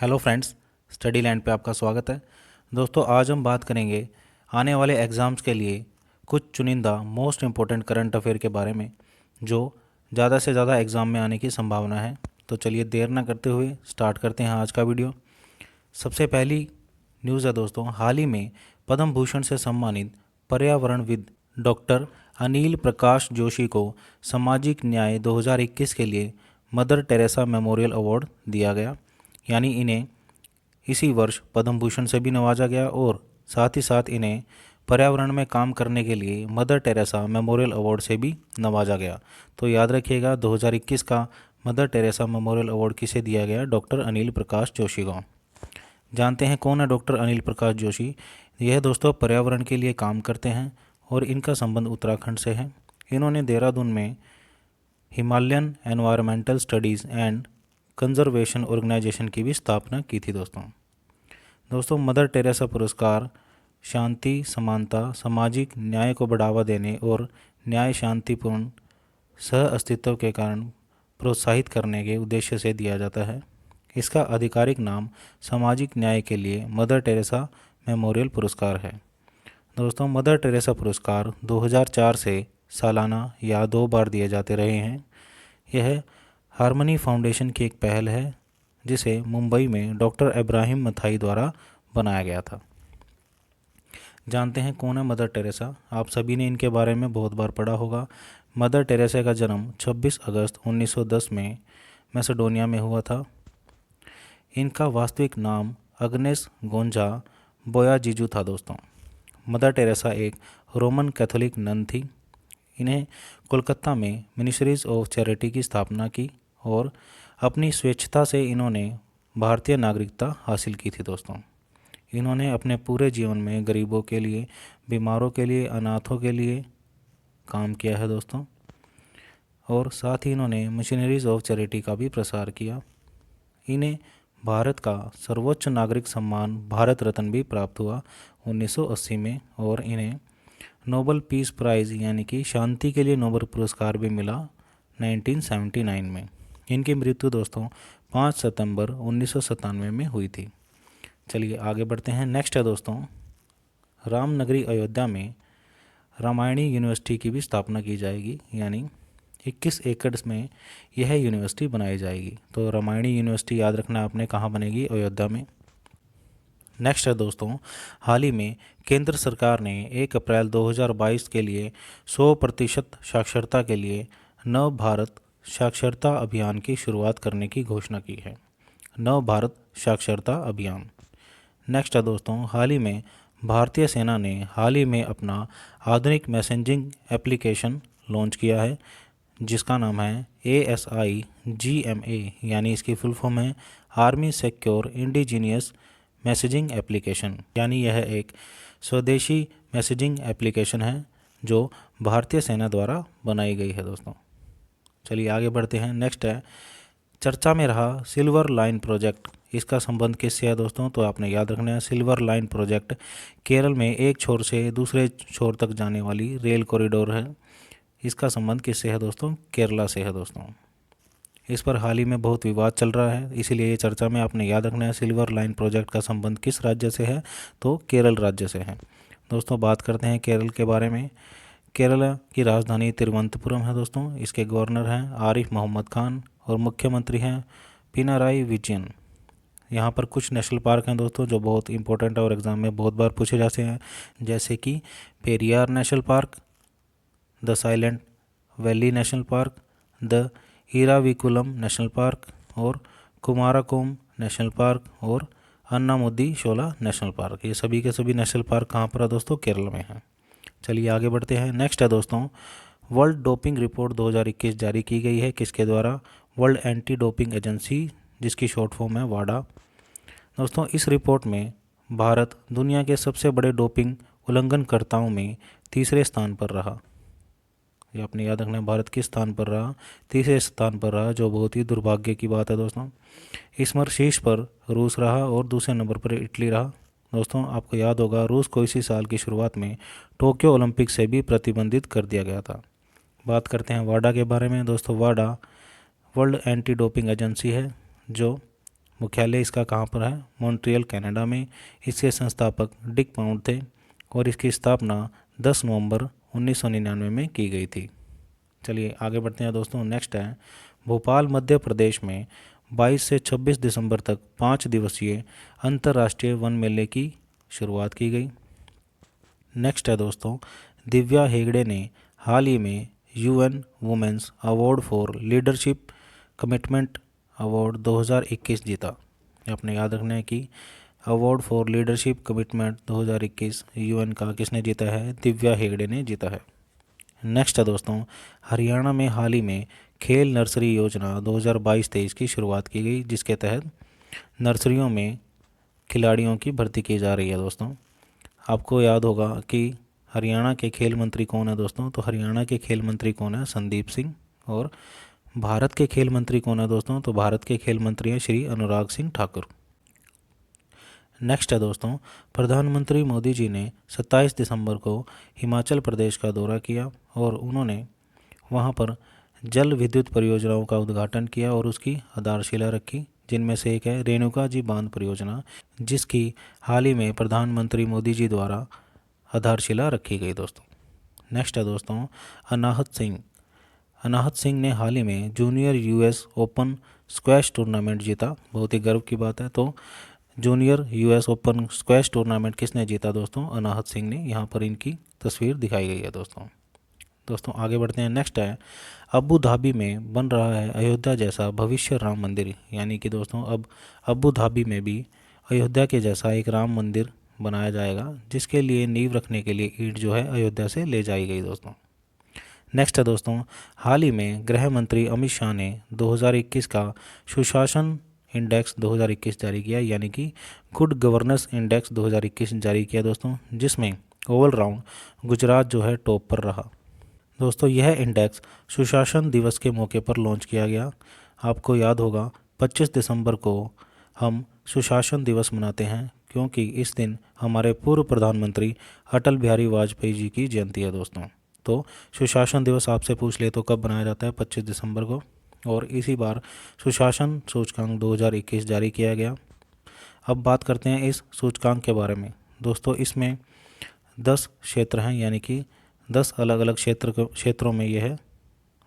Hello friends, study land पे आपका स्वागत है। दोस्तों, आज हम बात करेंगे आने वाले एग्ज़ाम्स के लिए कुछ चुनिंदा मोस्ट इम्पोर्टेंट करंट अफेयर के बारे में जो ज़्यादा से ज़्यादा एग्ज़ाम में आने की संभावना है। तो चलिए देर ना करते हुए स्टार्ट करते हैं आज का वीडियो। सबसे पहली न्यूज़ है दोस्तों, हाल ही में पद्म भूषण से सम्मानित पर्यावरणविद डॉक्टर अनिल प्रकाश जोशी को सामाजिक न्याय 2021 के लिए मदर टेरेसा मेमोरियल अवार्ड दिया गया। यानी इन्हें इसी वर्ष पद्म भूषण से भी नवाजा गया और साथ ही साथ इन्हें पर्यावरण में काम करने के लिए मदर टेरेसा मेमोरियल अवार्ड से भी नवाजा गया। तो याद रखिएगा, 2021 का मदर टेरेसा मेमोरियल अवार्ड किसे दिया गया? डॉक्टर अनिल प्रकाश जोशी को। जानते हैं कौन है डॉक्टर अनिल प्रकाश जोशी? यह दोस्तों पर्यावरण के लिए काम करते हैं और इनका संबंध उत्तराखंड से है। इन्होंने देहरादून में Himalayan environmental studies and conservation organisation की भी स्थापना की थी। दोस्तों मदर टेरेसा पुरस्कार शांति, समानता, सामाजिक न्याय को बढ़ावा देने और न्याय शांतिपूर्ण सह अस्तित्व के कारण प्रोत्साहित करने के उद्देश्य से दिया जाता है। इसका आधिकारिक नाम सामाजिक न्याय के लिए मदर टेरेसा मेमोरियल पुरस्कार है। दोस्तों मदर टेरेसा पुरस्कार 2004 से सालाना या 2 बार दिए जाते रहे हैं। यह हारमनी फाउंडेशन की एक पहल है जिसे मुंबई में डॉक्टर इब्राहिम मथाई द्वारा बनाया गया था। जानते हैं कौन है मदर टेरेसा? आप सभी ने इनके बारे में बहुत बार पढ़ा होगा। मदर टेरेसा का जन्म 26 अगस्त 1910 में मैसेडोनिया में हुआ था। इनका वास्तविक नाम अग्नेस गोंजा बोयाजीजू था। दोस्तों मदर टेरेसा एक रोमन कैथोलिक नन थी। इन्हें कोलकाता में मिनिस्ट्रीज ऑफ चैरिटी की स्थापना की और अपनी स्वेच्छता से इन्होंने भारतीय नागरिकता हासिल की थी। दोस्तों इन्होंने अपने पूरे जीवन में गरीबों के लिए, बीमारों के लिए, अनाथों के लिए काम किया है दोस्तों। और साथ ही इन्होंने मिशनरीज ऑफ चैरिटी का भी प्रसार किया। इन्हें भारत का सर्वोच्च नागरिक सम्मान भारत रत्न भी प्राप्त हुआ 1980 में और इन्हें नोबल पीस प्राइज़ यानी कि शांति के लिए नोबल पुरस्कार भी मिला 1979 में। इनकी मृत्यु दोस्तों 5 सितंबर 1997 में हुई थी। चलिए आगे बढ़ते हैं। नेक्स्ट है दोस्तों, रामनगरी अयोध्या में रामायणी यूनिवर्सिटी की भी स्थापना की जाएगी। यानी 21 एकड़ में यह यूनिवर्सिटी बनाई जाएगी। तो रामायणी यूनिवर्सिटी याद रखना आपने, कहाँ बनेगी? अयोध्या में। नेक्स्ट है दोस्तों, हाल ही में केंद्र सरकार ने 1 अप्रैल 2022 के लिए 100% साक्षरता के लिए नव भारत साक्षरता अभियान की शुरुआत करने की घोषणा की है। नव भारत साक्षरता अभियान। नेक्स्ट है दोस्तों, हाल ही में भारतीय सेना ने हाल ही में अपना आधुनिक मैसेजिंग एप्लीकेशन लॉन्च किया है जिसका नाम है ASIGMA, यानी इसकी फुल फॉर्म है army secure indigenous messaging application. यानी यह एक स्वदेशी मैसेजिंग एप्लीकेशन है जो भारतीय सेना द्वारा बनाई गई है। दोस्तों चलिए आगे बढ़ते हैं। नेक्स्ट है, चर्चा में रहा सिल्वर लाइन प्रोजेक्ट। इसका संबंध किससे है दोस्तों? तो आपने याद रखना है, सिल्वर लाइन प्रोजेक्ट केरल में एक छोर से दूसरे छोर तक जाने वाली रेल कॉरिडोर है। इसका संबंध किससे है दोस्तों? केरला से है। दोस्तों इस पर हाल ही में बहुत विवाद चल रहा है, इसीलिए ये चर्चा में आपने याद रखना है। सिल्वर लाइन प्रोजेक्ट का संबंध किस राज्य से है? तो केरल राज्य से है। दोस्तों बात करते हैं केरल के बारे में। केरल की राजधानी तिरुवनंतपुरम है। दोस्तों इसके गवर्नर हैं आरिफ मोहम्मद खान और मुख्यमंत्री हैं पिनाराई विजयन। यहाँ पर कुछ नेशनल पार्क हैं दोस्तों जो बहुत इंपॉर्टेंट है और एग्ज़ाम में बहुत बार पूछे जाते हैं, जैसे कि Periyar national park, the silent valley national park, the Eravikulam national park और कुमाराकोम नेशनल पार्क और अन्नामुदी शोला नेशनल पार्क। ये सभी के सभी नेशनल पार्क कहाँ पर है दोस्तों? केरल में है। चलिए आगे बढ़ते हैं। नेक्स्ट है दोस्तों, वर्ल्ड डोपिंग रिपोर्ट 2021 जारी की गई है। किसके द्वारा? वर्ल्ड एंटी डोपिंग एजेंसी, जिसकी शॉर्ट फॉर्म है वाडा। दोस्तों इस रिपोर्ट में भारत दुनिया के सबसे बड़े डोपिंग उल्लंघनकर्ताओं में तीसरे स्थान पर रहा। ये आपने याद रखना है, भारत किस स्थान पर रहा? तीसरे स्थान पर रहा, जो बहुत ही दुर्भाग्य की बात है। दोस्तों इसमें शीर्ष पर रूस रहा और दूसरे नंबर पर इटली रहा। दोस्तों आपको याद होगा, रूस को इसी साल की शुरुआत में टोक्यो ओलंपिक से भी प्रतिबंधित कर दिया गया था। बात करते हैं वाडा के बारे में। दोस्तों वाडा वर्ल्ड एंटी डोपिंग एजेंसी है जो मुख्यालय इसका कहाँ पर है? मॉन्ट्रियल कनाडा में। इसके संस्थापक डिक पाउंड थे और इसकी स्थापना 10 नवंबर 1999 में की गई थी। चलिए आगे बढ़ते हैं दोस्तों। नेक्स्ट है भोपाल मध्य प्रदेश में 22 से 26 दिसंबर तक 5 दिवसीय अंतर्राष्ट्रीय वन मेले की शुरुआत की गई। नेक्स्ट है दोस्तों दिव्या हेगड़े ने हाल ही में UN women's award for leadership commitment award 2021 जीता। आपने याद रखना है कि award for leadership commitment 2021 UN का किसने जीता है? दिव्या हेगड़े ने जीता है। नेक्स्ट है दोस्तों हरियाणा में हाल ही में खेल नर्सरी योजना 2022-23 की शुरुआत की गई, जिसके तहत नर्सरियों में खिलाड़ियों की भर्ती की जा रही है। दोस्तों आपको याद होगा कि हरियाणा के खेल मंत्री कौन है दोस्तों? तो हरियाणा के खेल मंत्री कौन है? संदीप सिंह। और भारत के खेल मंत्री कौन है दोस्तों? तो भारत के खेल मंत्री हैं श्री अनुराग सिंह ठाकुर। नेक्स्ट है दोस्तों प्रधानमंत्री मोदी जी ने 27 दिसंबर को हिमाचल प्रदेश का दौरा किया और उन्होंने वहां पर जल विद्युत परियोजनाओं का उद्घाटन किया और उसकी आधारशिला रखी, जिनमें से एक है रेणुका जी बांध परियोजना, जिसकी हाल ही में प्रधानमंत्री मोदी जी द्वारा आधारशिला रखी गई। दोस्तों नेक्स्ट है दोस्तों अनाहत सिंह ने हाल ही में junior US open squash tournament जीता। बहुत ही गर्व की बात है। तो junior US open squash tournament किसने जीता दोस्तों? अनाहत सिंह ने। यहाँ पर इनकी तस्वीर दिखाई गई है दोस्तों आगे बढ़ते हैं। नेक्स्ट है अबू धाबी में बन रहा है अयोध्या जैसा भविष्य राम मंदिर, यानी कि दोस्तों अब अबू धाबी में भी अयोध्या के जैसा एक राम मंदिर बनाया जाएगा, जिसके लिए नींव रखने के लिए ईंट जो है अयोध्या से ले जाई गई। दोस्तों नेक्स्ट है दोस्तों हाल ही में गृह मंत्री अमित शाह ने 2021 का सुशासन इंडेक्स 2021 जारी किया, यानी कि गुड गवर्नेंस इंडेक्स 2021 जारी किया दोस्तों, जिसमें ओवरऑल राउंड गुजरात जो है टॉप पर रहा। दोस्तों यह इंडेक्स सुशासन दिवस के मौके पर लॉन्च किया गया। आपको याद होगा 25 दिसंबर को हम सुशासन दिवस मनाते हैं, क्योंकि इस दिन हमारे पूर्व प्रधानमंत्री अटल बिहारी वाजपेयी जी की जयंती है। दोस्तों तो सुशासन दिवस आपसे पूछ ले तो कब मनाया जाता है? 25 दिसंबर को। और इसी बार सुशासन सूचकांक 2021 जारी किया गया। अब बात करते हैं इस सूचकांक के बारे में। दोस्तों इसमें 10 क्षेत्र हैं, यानी कि 10 अलग अलग क्षेत्रों में यह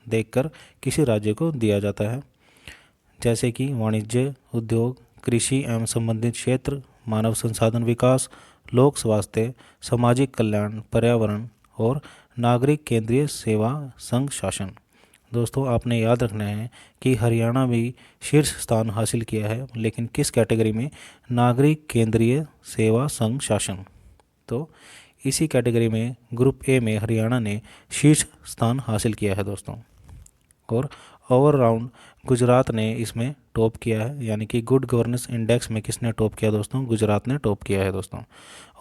देखकर किसी राज्य को दिया जाता है, जैसे कि वाणिज्य, उद्योग, कृषि एवं संबंधित क्षेत्र, मानव संसाधन विकास, लोक स्वास्थ्य, सामाजिक कल्याण, पर्यावरण और नागरिक केंद्रीय सेवा संघ शासन। दोस्तों आपने याद रखना है कि हरियाणा भी शीर्ष स्थान हासिल किया है, लेकिन किस कैटेगरी में? नागरिक केंद्रीय सेवा संघ शासन। तो इसी कैटेगरी में ग्रुप ए में हरियाणा ने शीर्ष स्थान हासिल किया है दोस्तों। और ओवरऑल गुजरात ने इसमें टॉप किया है, यानी कि गुड गवर्नेंस इंडेक्स में किसने टॉप किया दोस्तों? गुजरात ने टॉप किया है दोस्तों।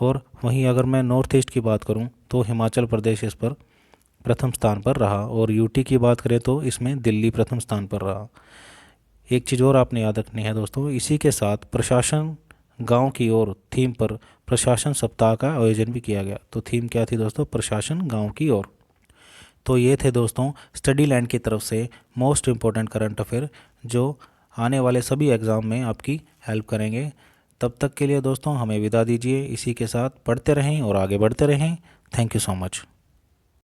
और वहीं अगर मैं नॉर्थ ईस्ट की बात करूं तो हिमाचल प्रदेश इस पर प्रथम स्थान पर रहा, और यूटी की बात करें तो इसमें दिल्ली प्रथम स्थान पर रहा। एक चीज़ और आपने याद रखनी है दोस्तों, इसी के साथ प्रशासन गांव की ओर थीम पर प्रशासन सप्ताह का आयोजन भी किया गया। तो थीम क्या थी दोस्तों? प्रशासन गांव की ओर। तो ये थे दोस्तों स्टडी लैंड की तरफ से मोस्ट इम्पोर्टेंट करंट अफेयर, जो आने वाले सभी एग्ज़ाम में आपकी हेल्प करेंगे। तब तक के लिए दोस्तों हमें विदा दीजिए। इसी के साथ पढ़ते रहें और आगे बढ़ते रहें। Thank you so much.